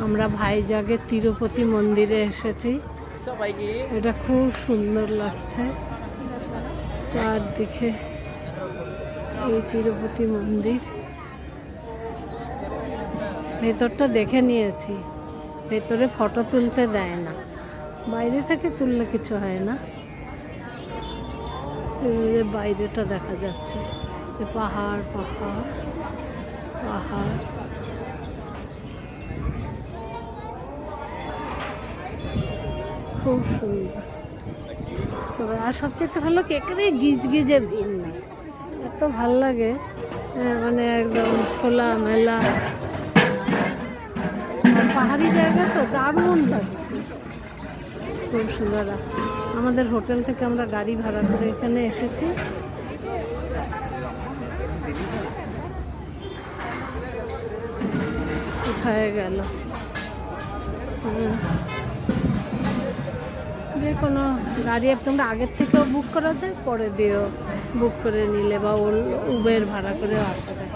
আমরা ভাইজাগের তিরুপতি মন্দিরে এসেছি। এটা খুব সুন্দর লাগছে চারদিকে, এই তিরুপতি মন্দির। ভেতরটা দেখে নিয়েছি, ভেতরে ফটো তুলতে দেয় না, বাইরে থেকে তুললে কিছু হয় না। বাইরেটা দেখা যাচ্ছে, পাহাড় পাহাড় পাহাড়। খুব সুন্দর সবাই। আর সবচেয়ে ভালো কি এখানে গিজ গিজে ভিড় নেই, এত ভাল লাগে, মানে একদম খোলা মেলা। পাহাড়ি জায়গা তো দারুণ লাগছে, খুব সুন্দর। আমাদের হোটেল থেকে আমরা গাড়ি ভাড়া করে এখানে এসেছি। কোথায় গেল? যে কোনো গাড়ি তোমরা আগের থেকেও বুক করা যায়, পরে দিয়েও বুক করে নিলে বা উবের ভাড়া করেও আসা যায়।